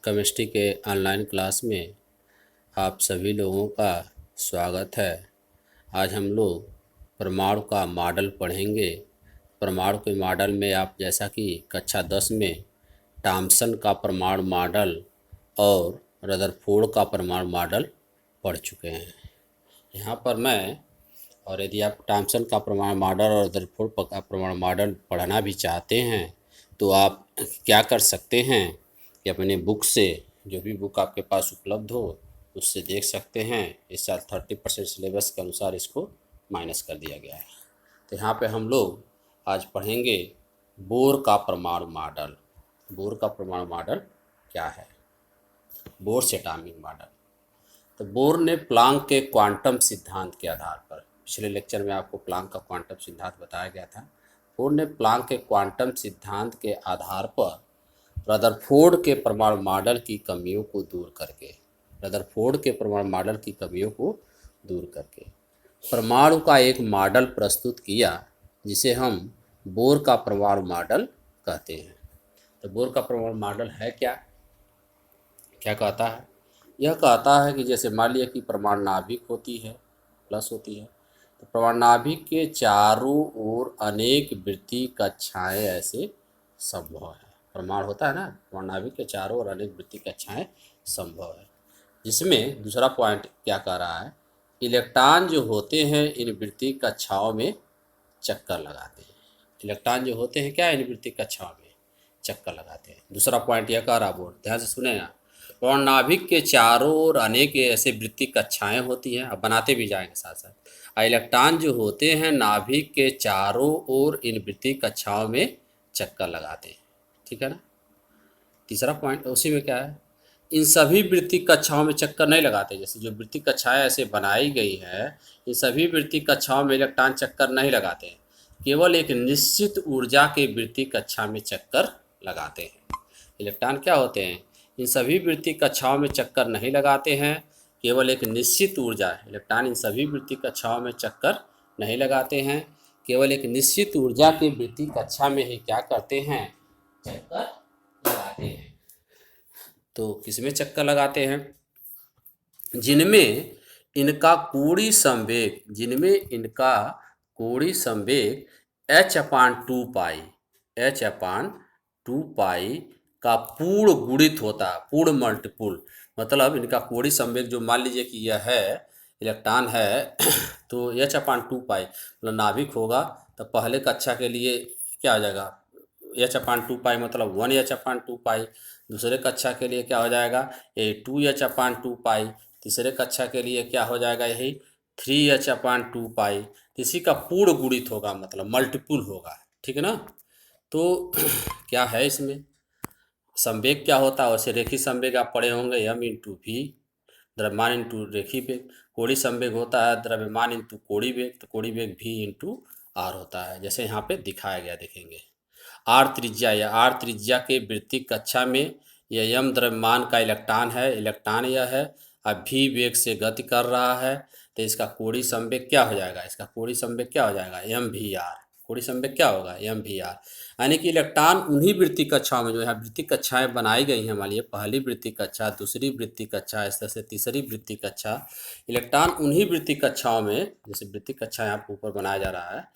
Chemistry के online class में आप सभी लोगों का स्वागत है। आज हम लोग परमाणु का मॉडल पढ़ेंगे। परमाणु के मॉडल में आप जैसा कि कक्षा 10 में थॉम्सन का परमाणु मॉडल और रदरफोर्ड का परमाणु मॉडल पढ़ चुके हैं। यहाँ पर मैं और यदि आप थॉम्सन का परमाणु मॉडल और रदरफोर्ड का परमाणु मॉडल पढ़ना भी चाहते हैं तो आप क्या कर सकते हैं कि अपने बुक से, जो भी बुक आपके पास उपलब्ध हो उससे देख सकते हैं। इस साल 30% सिलेबस के अनुसार इसको माइनस कर दिया गया है। तो यहाँ पे हम लोग आज पढ़ेंगे बोर का परमाणु मॉडल। बोर का परमाणु मॉडल क्या है? Bohr's atomic model. तो बोर ने प्लांक के क्वांटम सिद्धांत के आधार पर, पिछले लेक्चर में आपको प्लांक का क्वांटम सिद्धांत बताया गया था। बोर ने प्लांक के क्वांटम सिद्धांत के आधार पर रदरफोर्ड के परमाणु मॉडल की कमियों को दूर करके परमाणु का एक मॉडल प्रस्तुत किया जिसे हम बोर का परमाणु मॉडल कहते हैं। तो बोर का परमाणु मॉडल है क्या कहता है? यह कहता है कि जैसे मान लिया कि परमाणु नाभिक होती है, प्लस होती है, तो परमाणु नाभिक के चारों ओर अनेक वृत्तीय कक्षाएं ऐसे संभव है। परमाणु होता है ना, परमाणु नाभिक के चारों ओर अनेक वृत्तीय कक्षाएं संभव है। जिसमें दूसरा पॉइंट क्या कह रहा है, इलेक्ट्रॉन जो होते हैं इन वृत्तीय कक्षाओं में चक्कर लगाते हैं। इलेक्ट्रॉन जो होते हैं क्या, इन वृत्तीय कक्षाओं में चक्कर लगाते हैं। दूसरा पॉइंट यह कह रहा, बोर्ड ध्यान से सुने ना, और नाभिक के चारों ओर अनेक ऐसे वृत्तीय कक्षाएं होती हैं। अब बनाते भी जाएंगे साथ साथ। इलेक्ट्रॉन जो होते हैं नाभिक के चारों ओर इन वृत्तीय कक्षाओं में चक्कर लगाते हैं। ठीक है ना। तीसरा पॉइंट उसी में क्या है, इन सभी वृत्तीय कक्षाओं में चक्कर नहीं लगाते। जैसे जो वृत्तीय कक्षाएं ऐसे बनाई गई है, इन सभी वृत्तीय कक्षाओं में इलेक्ट्रॉन चक्कर नहीं लगाते हैं, केवल एक निश्चित ऊर्जा के वृत्तीय कक्षा में चक्कर लगाते हैं। इलेक्ट्रॉन क्या होते हैं, इन सभी वृत्तीय कक्षाओं में चक्कर नहीं लगाते हैं, केवल एक निश्चित ऊर्जा। इलेक्ट्रॉन इन सभी वृत्तीय कक्षाओं में चक्कर नहीं लगाते हैं, केवल एक निश्चित ऊर्जा की वृत्तीय कक्षा में ही क्या करते हैं, चक्कर लगाते हैं। तो किसमें चक्कर लगाते हैं? जिनमें इनका कोणीय संवेग h/2 पाई का पूर्ण गुणित होता है, पूर्ण मल्टीपुल। मतलब इनका कोणीय संवेग जो मान लीजिए कि यह है, इलेक्ट्रॉन है तो h/2 पाई मतलब नाभिक होगा, तो पहले कक्षा के लिए क्या हो जाएगा, h/2 पाई मतलब 1h/2 पाई। दूसरे कक्षा के लिए क्या हो जाएगा, ये 2h/2 पाई। तीसरे कक्षा के लिए क्या हो जाएगा, यही 3h/2 पाई। इसी का पूर्ण गुणित होगा, मतलब मल्टीपुल होगा। ठीक है ना। तो क्या है इसमें संवेग क्या होता है, वैसे रेखीय संवेग आप पढ़े होंगे, m/v, द्रव्यमान इंटू रेखीय वेग। कोणीय संवेग होता है द्रव्यमान इंटू कोणीय वेग, तो कोणीय वेग v/r होता है, जैसे यहाँ पे दिखाया गया, देखेंगे। आर त्रिज्या के वृत्तीय कक्षा में यह m द्रव्यमान का इलेक्ट्रॉन है, इलेक्ट्रॉन यह है, अब v वेग से गति कर रहा है, तो इसका कोणीय संवेग क्या हो जाएगा, mvr। कोणीय संवेग क्या होगा, mvr। यानी कि इलेक्ट्रॉन उन्हीं वृत्तीय कक्षाओं में, जो यहाँ वृत्तीय कक्षाएं बनाई गई हैं, मान लीजिए पहली वृत्तीय कक्षा, दूसरी वृत्तीय कक्षा, इस तरह से तीसरी वृत्तीय कक्षा, इलेक्ट्रॉन उन्हीं वृत्तीय कक्षाओं में, जैसे वृत्तीय कक्षा यहाँ ऊपर बनाया जा रहा है,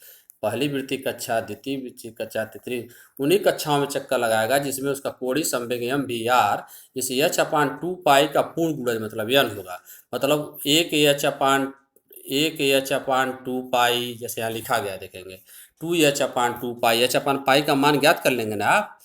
पहली वृत्तीय कक्षा, द्वितीय वृत्तीय कक्षा, तृतीय, उन्हीं कक्षाओं में चक्कर लगाएगा जिसमें उसका कोणीय संवेग mvr इस h/2 पाई का पूर्ण गुणज मतलब n होगा। मतलब 1h/2 पाई, जैसे यहाँ लिखा गया, देखेंगे 2h/2 पाई। h/पाई का मान ज्ञात कर लेंगे ना आप।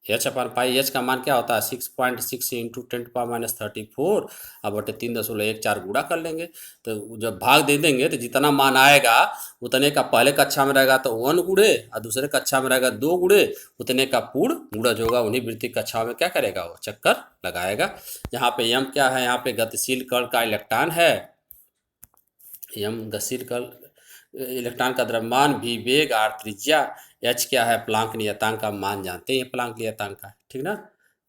h का मान क्या होता है, 6.6 इंटू 10⁻34 अब बटे 3.14 गुणा कर लेंगे। तो जब भाग दे देंगे तो जितना मान आएगा उतने का पहले कक्षा में रहेगा तो 1 गुणे, और दूसरे कक्षा में रहेगा 2 गुणे, उतने का पूर्ण गुणज होगा। उन्हीं वृत्तीय कक्षाओं में क्या करेगा, वो चक्कर लगाएगा। यहाँ पे m क्या है, यहाँ पे गतिशील कण का इलेक्ट्रॉन है, m गतिशील कण इलेक्ट्रॉन का द्रव्यमान, v वेग, r त्रिज्या, h क्या है, प्लांक नियतांक का मान जानते हैं, प्लांक नियतांक का। ठीक ना।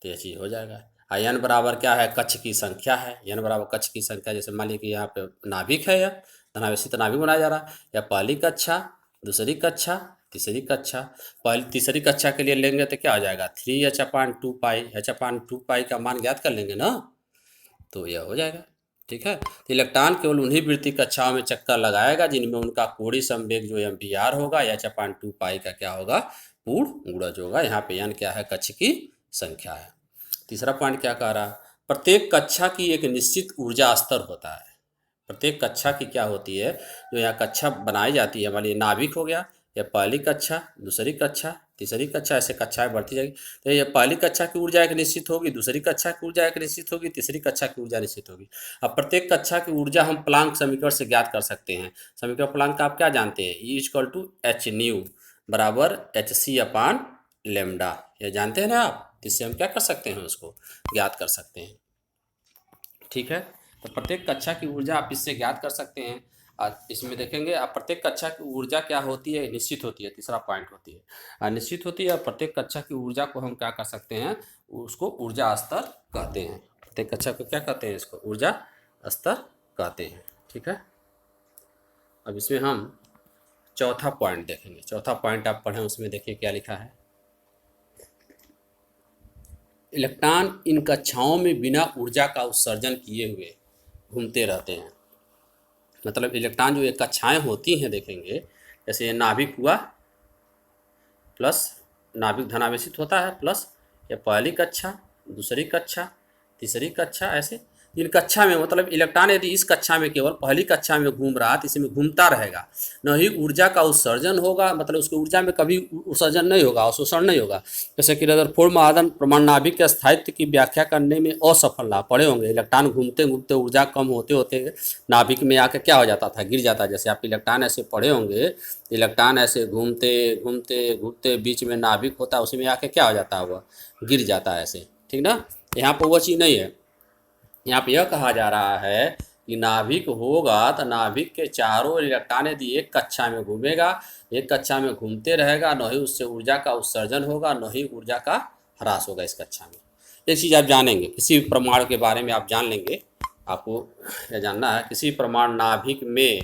तो ये चीज़ हो जाएगा। n बराबर क्या है, कक्ष की संख्या है। n बराबर कक्ष की संख्या, जैसे मान लीजिए कि यहाँ पे नाभिक है, यह धनावेशित नाभिक बनाया जा रहा है, या पहली कक्षा दूसरी कक्षा, तीसरी कक्षा। पहली तीसरी कक्षा के लिए लेंगे तो क्या हो जाएगा, 3h/2 पाई, h/2 पाई का मान ज्ञात कर लेंगे ना, तो यह हो जाएगा। ठीक है, तो इलेक्ट्रॉन केवल उन्हीं वृत्तीय कक्षाओं में चक्कर लगाएगा जिनमें उनका कोणीय संवेग जो mvr होगा, h/2 पाई का क्या होगा, पूर्ण गुणज होगा। यहाँ पे n क्या है, कक्ष की संख्या है। तीसरा पॉइंट क्या कह रहा है, प्रत्येक कक्षा की एक निश्चित ऊर्जा स्तर होता है। प्रत्येक कक्षा की क्या होती है, जो यहाँ कक्षा बनाई जाती है, मान लीजिए नाभिक हो गया, या पहली कक्षा, दूसरी कक्षा, तीसरी कक्षा, ऐसे कक्षाएं बढ़ती जाएगी। तो ये पहली कक्षा की ऊर्जा एक निश्चित होगी, दूसरी कक्षा की ऊर्जा एक निश्चित होगी, तीसरी कक्षा की ऊर्जा निश्चित होगी। अब प्रत्येक कक्षा की ऊर्जा हम प्लांक समीकरण से ज्ञात कर सकते हैं। समीकरण प्लांक का आप क्या जानते हैं, E = H ν = Hc/λ, ये जानते हैं ना आप, इससे हम क्या कर सकते हैं, उसको ज्ञात कर सकते हैं। ठीक है, तो प्रत्येक कक्षा की ऊर्जा आप इससे ज्ञात कर सकते हैं। इसमें देखेंगे आप, प्रत्येक कक्षा की ऊर्जा क्या होती है, निश्चित होती है। तीसरा पॉइंट होती है निश्चित होती है। प्रत्येक कक्षा की ऊर्जा को हम क्या कर सकते हैं, उसको ऊर्जा स्तर कहते हैं। प्रत्येक कक्षा को क्या कहते हैं, इसको ऊर्जा स्तर कहते हैं। ठीक है, अब इसमें हम चौथा पॉइंट देखेंगे। चौथा पॉइंट आप पढ़ें, उसमें देखिए क्या लिखा है, इलेक्ट्रॉन इन कक्षाओं में बिना ऊर्जा का उत्सर्जन किए हुए घूमते रहते हैं। मतलब इलेक्ट्रॉन जो ये कक्षाएं होती हैं, देखेंगे जैसे ये नाभिक हुआ, प्लस नाभिक धनावेशित होता है, प्लस ये पहली कक्षा, दूसरी कक्षा, तीसरी कक्षा, ऐसे इन कक्षा में, मतलब इलेक्ट्रॉन यदि इस कक्षा में केवल पहली कक्षा में घूम रहा है तो इसमें घूमता रहेगा, न ही ऊर्जा का उत्सर्जन होगा, मतलब उसकी ऊर्जा में कभी उत्सर्जन नहीं होगा, अवशोषण नहीं होगा। जैसे कि रदरफोर्ड महादन प्रमाण नाभिक के स्थायित्व की व्याख्या करने में असफल रहा। पढ़े होंगे, इलेक्ट्रॉन घूमते घूमते ऊर्जा कम होते होते नाभिक में आकर क्या हो जाता था, गिर जाता। जैसे आप इलेक्ट्रॉन ऐसे पढ़े होंगे, इलेक्ट्रॉन ऐसे घूमते घूमते घूमते बीच में नाभिक होता है, उसमें आके क्या हो जाता है, वह गिर जाता है ऐसे। ठीक ना, यहाँ पर वो चीज़ नहीं है। यहाँ पे यह कहा जा रहा है कि नाभिक होगा तो नाभिक के चारों इलेक्ट्रॉन यदि एक कक्षा में घूमेगा, एक कक्षा में घूमते रहेगा, न ही उससे ऊर्जा का उत्सर्जन होगा, न ही ऊर्जा का ह्रास होगा इस कक्षा में। एक चीज़ आप जानेंगे, किसी भी परमाणु के बारे में आप जान लेंगे, आपको यह जानना है, किसी परमाणु नाभिक में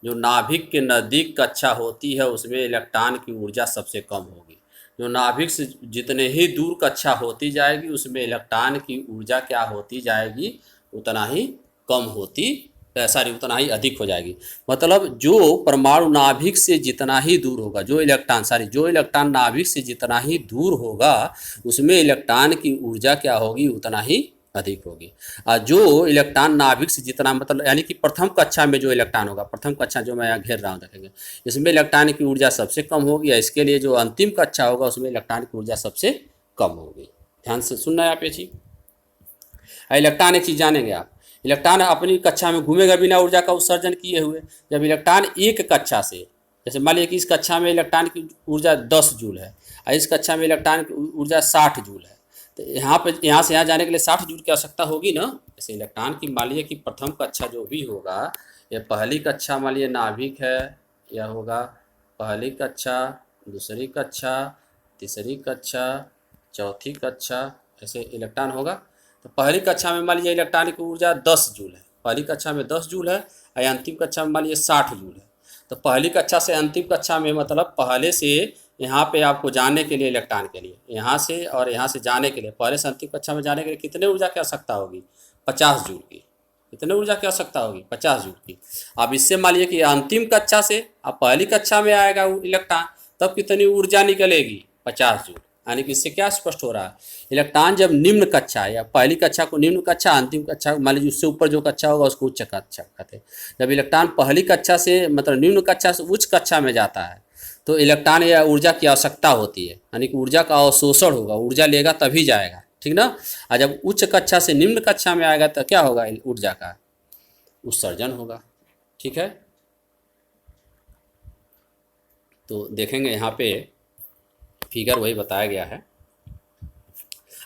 जो नाभिक के नज़दीक कक्षा होती है उसमें इलेक्ट्रॉन की ऊर्जा सबसे कम होगी। जो नाभिक से जितने ही दूर कक्षा होती जाएगी उसमें इलेक्ट्रॉन की ऊर्जा क्या होती जाएगी, उतना ही कम होती, सॉरी उतना ही अधिक हो जाएगी। मतलब जो परमाणु नाभिक से जितना ही दूर होगा, जो इलेक्ट्रॉन नाभिक से जितना ही दूर होगा उसमें इलेक्ट्रॉन की ऊर्जा क्या होगी, उतना ही अधिक होगी। जो इलेक्ट्रॉन नाभिक से जितना, मतलब यानी कि प्रथम कक्षा में जो इलेक्ट्रॉन होगा, प्रथम कक्षा जो मैं यहाँ घेर रहा हूँ देखेंगे, इसमें इलेक्ट्रॉन की ऊर्जा सबसे कम होगी। इसके लिए जो अंतिम कक्षा होगा उसमें इलेक्ट्रॉन की ऊर्जा सबसे कम होगी। ध्यान से सुनना है आप ये चीज़। इलेक्ट्रॉन एक चीज़ जानेंगे आप, इलेक्ट्रॉन अपनी कक्षा में घूमेगा बिना ऊर्जा का उत्सर्जन किए हुए। जब इलेक्ट्रॉन एक कक्षा से, जैसे मान लीजिए कि इस कक्षा में इलेक्ट्रॉन की ऊर्जा 10 जूल है और इस कक्षा में इलेक्ट्रॉन की ऊर्जा 60 जूल है, तो यहाँ से यहाँ जाने के लिए 60 जूल की आवश्यकता होगी ना। जैसे इलेक्ट्रॉन की मान लीजिए कि प्रथम कक्षा जो भी होगा, ये पहली कक्षा मान लीजिए नाभिक है, यह होगा पहली कक्षा, दूसरी कक्षा, तीसरी कक्षा, चौथी कक्षा, ऐसे इलेक्ट्रॉन होगा। तो पहली कक्षा में मान लीजिए इलेक्ट्रॉन की ऊर्जा 10 जूल है, पहली कक्षा में 10 जूल है और अंतिम कक्षा में मान लीजिए 60 जूल है। तो पहली कक्षा से अंतिम कक्षा में, मतलब पहले से यहाँ पे आपको जाने के लिए इलेक्ट्रॉन के लिए, यहाँ से और यहाँ से जाने के लिए, पहले से अंतिम कक्षा में जाने के लिए कितने ऊर्जा की आवश्यकता होगी, 50 जूल की। कितने ऊर्जा की आवश्यकता होगी, 50 जूल की। अब इससे मान लीजिए कि अंतिम कक्षा से अब पहली कक्षा में आएगा इलेक्ट्रॉन, तब कितनी ऊर्जा निकलेगी, 50 जूल। यानी कि इससे क्या स्पष्ट हो रहा है, इलेक्ट्रॉन जब निम्न कक्षा या पहली कक्षा को निम्न कक्षा, अंतिम कक्षा मान लीजिए उससे ऊपर जो कक्षा होगा उसको उच्च कक्षा कहते हैं। जब इलेक्ट्रॉन पहली कक्षा से, मतलब निम्न कक्षा से उच्च कक्षा में जाता है तो इलेक्ट्रॉन या ऊर्जा की आवश्यकता होती है, यानी कि ऊर्जा का अवशोषण होगा, ऊर्जा लेगा तभी जाएगा। ठीक ना, और जब उच्च कक्षा से निम्न कक्षा में आएगा तो क्या होगा, ऊर्जा का उत्सर्जन होगा। ठीक है, तो देखेंगे यहाँ पे फिगर वही बताया गया है।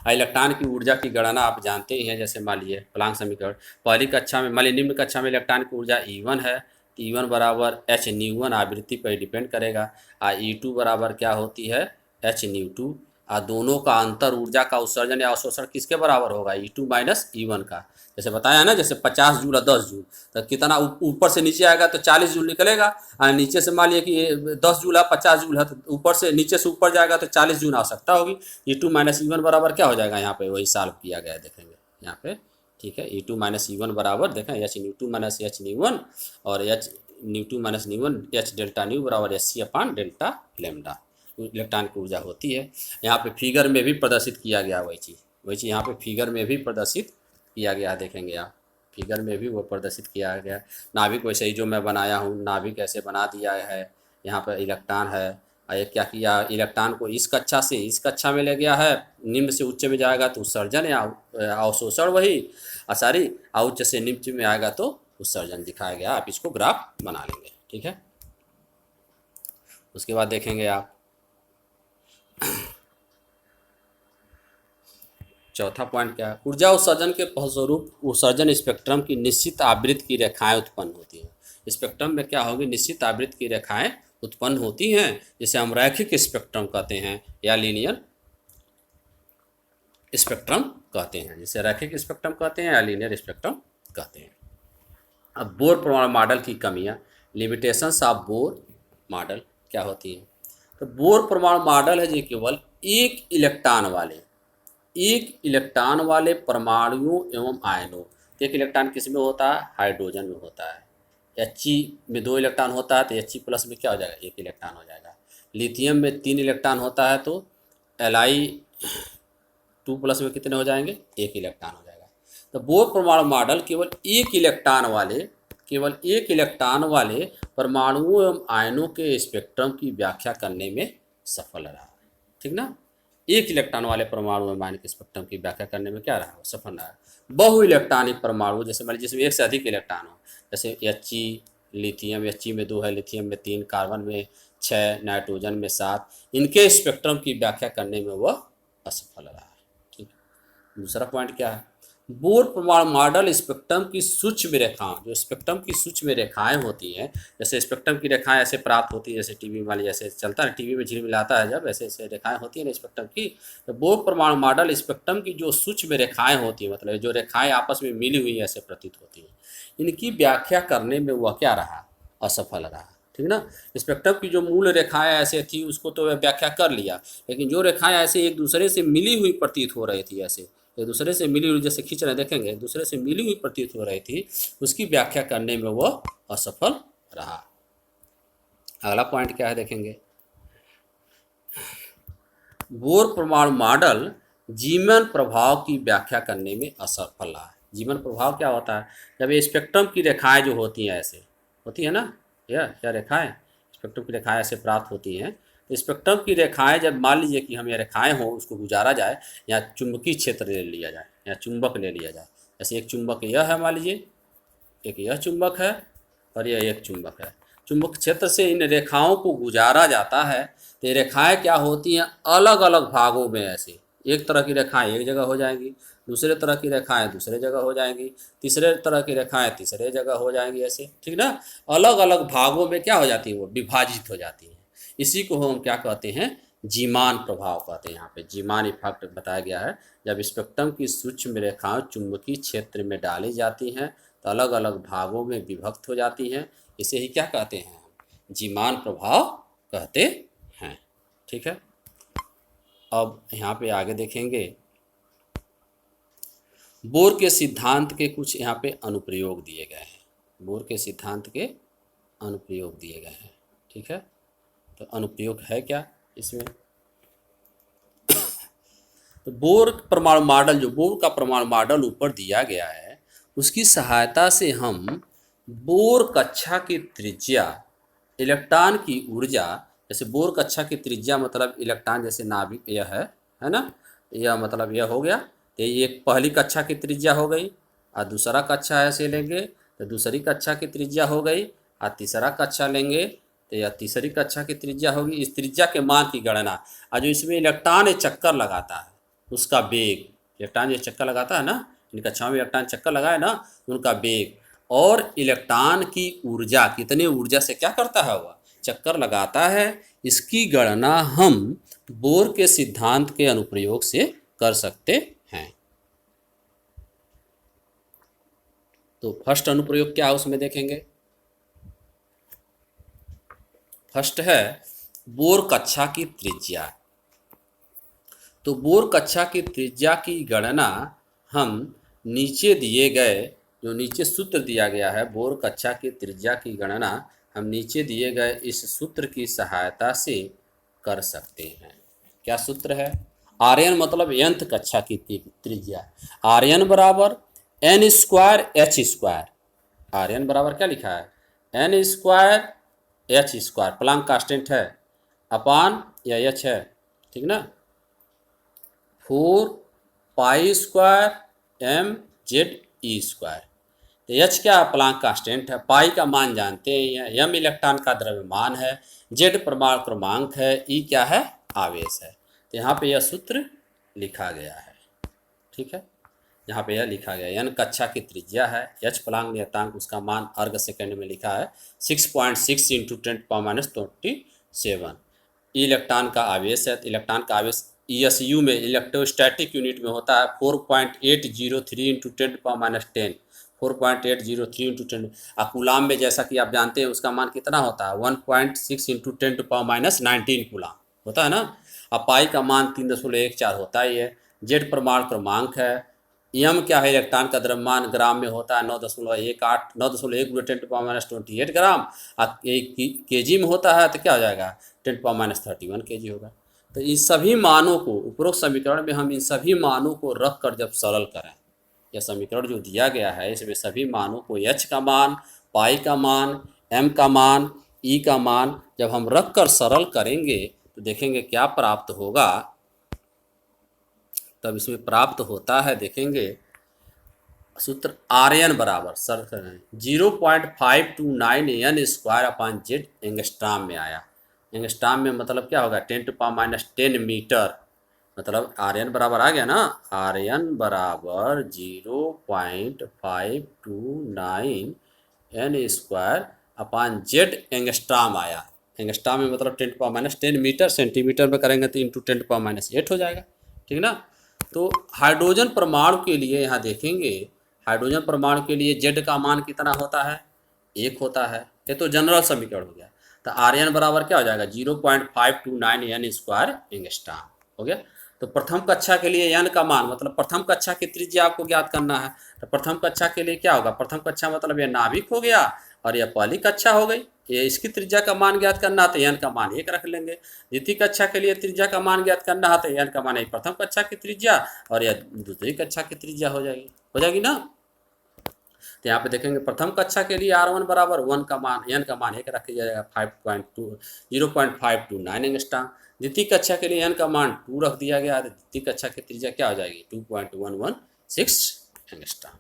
इलेक्ट्रॉन की ऊर्जा की गणना आप जानते ही हैं, जैसे मान लीजिए प्लांक समीकरण, पहली कक्षा में मान लीजिए निम्न कक्षा में इलेक्ट्रॉन की ऊर्जा E1 है, E1 बराबर H ν1 आवृत्ति पर डिपेंड करेगा, और E2 बराबर क्या होती है, H ν2। दोनों का अंतर ऊर्जा का उत्सर्जन या अवशोषण किसके बराबर होगा, E2 माइनस E1 का। जैसे बताया ना, जैसे 50 जूल और 10 जूल, तो कितना ऊपर से नीचे आएगा तो 40 जूल निकलेगा, और नीचे से मान लिया कि 10 जूल है 50 जूल है, तो ऊपर से नीचे से ऊपर जाएगा तो 40 जूल आवश्यकता होगी। E2 माइनस E1 बराबर क्या हो जाएगा, यहाँ पे वही सॉल्व किया गया है, देखेंगे यहाँ पे। ठीक है, E2 माइनस E1 बराबर देखें H nu two minus H nu one, और H nu two minus nu one H delta nu बराबर H C upon delta lambda electron की ऊर्जा होती है। यहाँ पे फिगर में भी प्रदर्शित किया गया वही चीज़ यहाँ पे फिगर में भी प्रदर्शित किया गया, देखेंगे आप फिगर में भी वो प्रदर्शित किया गया। नाभिक वैसे ही जो मैं बनाया हूँ, नाभिक ऐसे बना दिया है, यहाँ पर इलेक्ट्रॉन है, और ये क्या किया, इलेक्ट्रॉन को इस कक्षा से इस कक्षा में ले गया है, निम्न से उच्च में जाएगा तो उत्सर्जन या अवशोषण वही, सॉरी उच्च से निम्न में आएगा तो उत्सर्जन दिखाया गया। आप इसको ग्राफ बना लेंगे, ठीक है। उसके बाद देखेंगे आप चौथा पॉइंट क्या है, ऊर्जा उत्सर्जन के फलस्वरूप उत्सर्जन स्पेक्ट्रम की निश्चित आवृत्ति की रेखाएं उत्पन्न होती हैं। स्पेक्ट्रम में क्या होगी, निश्चित आवृत्ति की रेखाएं उत्पन्न होती हैं, जिसे हम रैखिक स्पेक्ट्रम कहते हैं या लीनियर स्पेक्ट्रम कहते हैं, जिसे रैखिक स्पेक्ट्रम कहते हैं या लीनियर स्पेक्ट्रम कहते हैं। अब बोर परमाणु मॉडल की कमियां, लिमिटेशंस ऑफ बोर मॉडल क्या होती हैं। तो बोर परमाणु मॉडल है जो केवल एक इलेक्ट्रॉन वाले परमाणुओं एवं आयनों, एक इलेक्ट्रॉन किस में होता है, हाइड्रोजन में होता है। He में 2 इलेक्ट्रॉन होता है तो He प्लस में क्या हो जाएगा, 1 इलेक्ट्रॉन हो जाएगा। लिथियम में 3 इलेक्ट्रॉन होता है तो Li2 प्लस में कितने हो जाएंगे, 1 इलेक्ट्रॉन हो जाएगा। तो बोर परमाणु मॉडल केवल एक इलेक्ट्रॉन वाले परमाणुओं एवं आयनों के स्पेक्ट्रम की व्याख्या करने में सफल रहा, ठीक ना। एक इलेक्ट्रॉन वाले परमाणु एवं आयन के स्पेक्ट्रम की व्याख्या करने में क्या रहा, सफल रहा। बहु इलेक्ट्रॉनिक परमाणु जैसे मान लीजिए जिसमें एक से अधिक इलेक्ट्रॉन हो, जैसे He लिथियम, He में 2 है, लिथियम में 3, कार्बन में 6, नाइट्रोजन में 7, इनके स्पेक्ट्रम की व्याख्या करने में वह असफल रहा है, ठीक है। दूसरा पॉइंट क्या है, बोर परमाणु मॉडल स्पेक्ट्रम की सूक्ष्म रेखाएं, जो स्पेक्ट्रम की सूक्ष्म रेखाएं होती हैं, जैसे स्पेक्ट्रम की रेखाएं ऐसे प्राप्त होती है, जैसे टीवी वाली जैसे चलता है, टीवी में झिलमिलाता है जब, ऐसे ऐसे रेखाएं होती है ना स्पेक्ट्रम की। तो बोर परमाणु मॉडल स्पेक्ट्रम की जो सूक्ष्म रेखाएं होती हैं, मतलब जो रेखाएं आपस में मिली हुई ऐसे प्रतीत होती हैं, इनकी व्याख्या करने में वह क्या रहा, असफल रहा, ठीक ना। स्पेक्ट्रम की जो मूल रेखाएं ऐसे थी उसको तो व्याख्या कर लिया, लेकिन जो रेखाएं ऐसे एक दूसरे से मिली हुई प्रतीत हो रही थी, ऐसे एक दूसरे से मिली हुई, जैसे खींच रहे देखेंगे एक दूसरे से मिली हुई प्रतीत हो रही थी, उसकी व्याख्या करने में वह असफल रहा। अगला पॉइंट क्या है देखेंगे, बोर परमाणु मॉडल जीवन प्रभाव की व्याख्या करने में असफल रहा। जीवन प्रभाव क्या होता है, जब ये स्पेक्ट्रम की रेखाएं जो होती हैं ऐसे होती है ना, यह क्या रेखाएं, स्पेक्ट्रम की रेखाएं ऐसे प्राप्त होती हैं। तो स्पेक्ट्रम की रेखाएं जब मान लीजिए कि हम ये रेखाएं हों, उसको गुजारा जाए या चुंबकीय क्षेत्र ले लिया जाए या चुंबक ले लिया जाए, जैसे एक चुंबक यह है, मान लीजिए एक यह चुंबक है और यह एक चुंबक है। चुंबक क्षेत्र से इन रेखाओं को गुजारा जाता है, तो ये रेखाएं क्या होती हैं, अलग अलग भागों में ऐसे, एक तरह की रेखाएं एक जगह हो जाएंगी, दूसरे तरह की रेखाएं दूसरे जगह हो जाएंगी, तीसरे तरह की रेखाएं तीसरे जगह हो जाएंगी, ऐसे, ठीक ना। अलग अलग भागों में क्या हो जाती है, वो विभाजित हो जाती है। इसी को हम क्या कहते हैं, जीमान प्रभाव कहते हैं। यहाँ पे जीमान इफेक्ट बताया गया है, जब स्पेक्ट्रम की सूक्ष्म रेखाएं चुंबकीय क्षेत्र में डाली जाती हैं तो अलग अलग भागों में विभक्त हो जाती हैं, इसे ही क्या कहते हैं, जीमान प्रभाव कहते हैं, ठीक है। अब यहाँ पे आगे देखेंगे, बोर के सिद्धांत के कुछ यहाँ पे अनुप्रयोग दिए गए हैं, बोर के सिद्धांत के अनुप्रयोग दिए गए हैं, ठीक है। तो अनुप्रयोग है क्या इसमें, तो बोर परमाणु मॉडल, जो बोर का परमाणु मॉडल ऊपर दिया गया है, उसकी सहायता से हम बोर कक्षा की त्रिज्या, इलेक्ट्रॉन की ऊर्जा, जैसे बोर कक्षा की त्रिज्या मतलब इलेक्ट्रॉन जैसे नाभिक यह है ना, यह मतलब यह हो गया, तो ये एक पहली कक्षा की त्रिज्या हो गई, और दूसरा कक्षा ऐसे लेंगे तो दूसरी कक्षा की त्रिज्या हो गई, और तीसरा कक्षा लेंगे तो यह तीसरी कक्षा की त्रिज्या होगी। इस त्रिज्या के मान की गणना, और जो इसमें इलेक्ट्रॉन चक्कर लगाता है उसका वेग, इलेक्ट्रॉन जो चक्कर लगाता है ना, इन कक्षाओं में इलेक्ट्रॉन चक्कर लगाए ना, उनका वेग, और इलेक्ट्रॉन की ऊर्जा, कितने ऊर्जा से क्या करता है वह चक्कर लगाता है, इसकी गणना हम बोर के सिद्धांत के अनुप्रयोग से कर सकते हैं। तो फर्स्ट अनुप्रयोग क्या है उसमें देखेंगे। फर्स्ट है बोर कक्षा की त्रिज्या। तो बोर कक्षा की त्रिज्या की गणना हम नीचे दिए गए, जो नीचे सूत्र दिया गया है, बोर कक्षा की त्रिज्या की गणना हम नीचे दिए गए इस सूत्र की सहायता से कर सकते हैं। क्या सूत्र है? आर्यन मतलब nth कक्षा की त्रिज्या, आर्यन बराबर n square h square. R n बराबर क्या लिखा है? N square h square, Planck constant है, अपान या एच है, ठीक ना, 4 pi square m z e square. तो एच क्या प्लांक कांस्टेंट है, पाई का मान जानते हैं, एम इलेक्ट्रॉन का द्रव्यमान है, जेड परमाणु क्रमांक है, ई क्या है? आवेश है। तो यहाँ पे यह सूत्र लिखा गया है, ठीक है, यहाँ पे यह लिखा गया। एन कक्षा की त्रिज्या है, एच प्लांक नियतांक, उसका मान अर्ग सेकंड में लिखा है 6.6 इंटू 10⁻27। इलेक्ट्रॉन का आवेश है, तो इलेक्ट्रॉन का आवेश ESU में इलेक्ट्रोस्टैटिक यूनिट में होता है 4.803 इंटू 10⁻10, 4.803 इंटू 10। कूलाम में जैसा कि आप जानते हैं उसका मान कितना होता है? 1.6 इंटू 10⁻19 कूलाम होता है ना। अब पाई का मान 3.14 होता ही है। जेड परमाणु क्रमांक है। एम क्या है? इलेक्ट्रॉन का द्रव्यमान ग्राम में होता है 9.18 9.1 × 10⁻28 ग्राम। केजी में होता है तो क्या हो जाएगा? 10⁻31 kg होगा। तो इन सभी मानों को उपरोक्त समीकरण में हम इन सभी मानों को रख कर जब सरल करें, यह समीकरण जो दिया गया है इसमें सभी मानों को एच का मान, पाई का मान, एम का मान, ई का मान जब हम रख कर सरल करेंगे तो देखेंगे क्या प्राप्त होगा। तब इसमें प्राप्त होता है, देखेंगे सूत्र Rn बराबर sir 0.529 n square upon z angstrom में आया। एंगस्ट्राम में मतलब क्या होगा? 10⁻10 मीटर। मतलब Rn बराबर आ गया ना, Rn बराबर 0.529 n square upon z angstrom आया। एंगस्ट्राम में मतलब 10⁻10 मीटर, सेंटीमीटर में करेंगे तो इंटू 10⁻8 हो जाएगा, ठीक ना। तो हाइड्रोजन परमाणु के लिए यहाँ देखेंगे, हाइड्रोजन परमाणु के लिए जेड का मान कितना होता है? 1 होता है। ये तो जनरल समीकरण हो गया। तो Rn बराबर क्या हो जाएगा? 0.529 एन स्क्वायर एंगस्ट्राम हो गया। तो प्रथम कक्षा के लिए एन का मान मतलब प्रथम कक्षा की त्रिज्या आपको ज्ञात करना है। तो प्रथम कक्षा के लिए क्या होगा? प्रथम कक्षा मतलब यह नाभिक हो गया और यह पहली कक्षा हो गई। ये इसकी त्रिज्या का मान ज्ञात करना है तो एन का मान 1 रख लेंगे। द्वितीय कक्षा के लिए त्रिज्या का मान ज्ञात करना है तो एन का मान प्रथम कक्षा की त्रिज्या और यह दूसरी कक्षा की त्रिज्या हो जाएगी ना। तो यहाँ पे देखेंगे प्रथम कक्षा के लिए R1 बराबर 1 का मान, एन का मान 1 रख दिया जाएगा 0.529 एंगस्ट्राम। द्वितीय कक्षा के लिए एन का मान 2 रख दिया गया। द्वितीय कक्षा की त्रिज्या क्या हो जाएगी? 2.116 एंगस्ट्राम।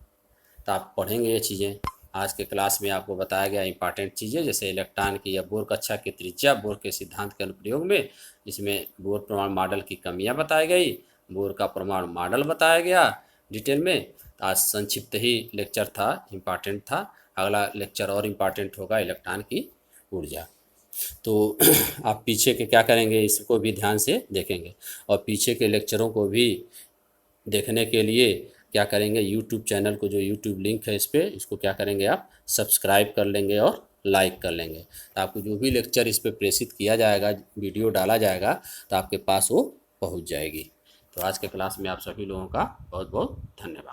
तो आप पढ़ेंगे ये चीज़ें। आज के क्लास में आपको बताया गया इंपॉर्टेंट चीज़ें, जैसे इलेक्ट्रॉन की या बोर कक्षा की त्रिज्या, बोर के सिद्धांत के अनुप्रयोग में, इसमें बोर परमाणु मॉडल की कमियां बताई गई, बोर का परमाणु मॉडल बताया गया डिटेल में। आज संक्षिप्त ही लेक्चर था, इम्पॉर्टेंट था। अगला लेक्चर और इम्पॉर्टेंट होगा, इलेक्ट्रॉन की ऊर्जा। तो आप पीछे के क्या करेंगे इसको भी ध्यान से देखेंगे, और पीछे के लेक्चरों को भी देखने के लिए क्या करेंगे, यूट्यूब चैनल को, जो यूट्यूब लिंक है इस पर, इसको क्या करेंगे आप सब्सक्राइब कर लेंगे और लाइक कर लेंगे। तो आपको जो भी लेक्चर इस पर प्रेषित किया जाएगा, वीडियो डाला जाएगा, तो आपके पास वो पहुंच जाएगी। तो आज के क्लास में आप सभी लोगों का बहुत बहुत धन्यवाद।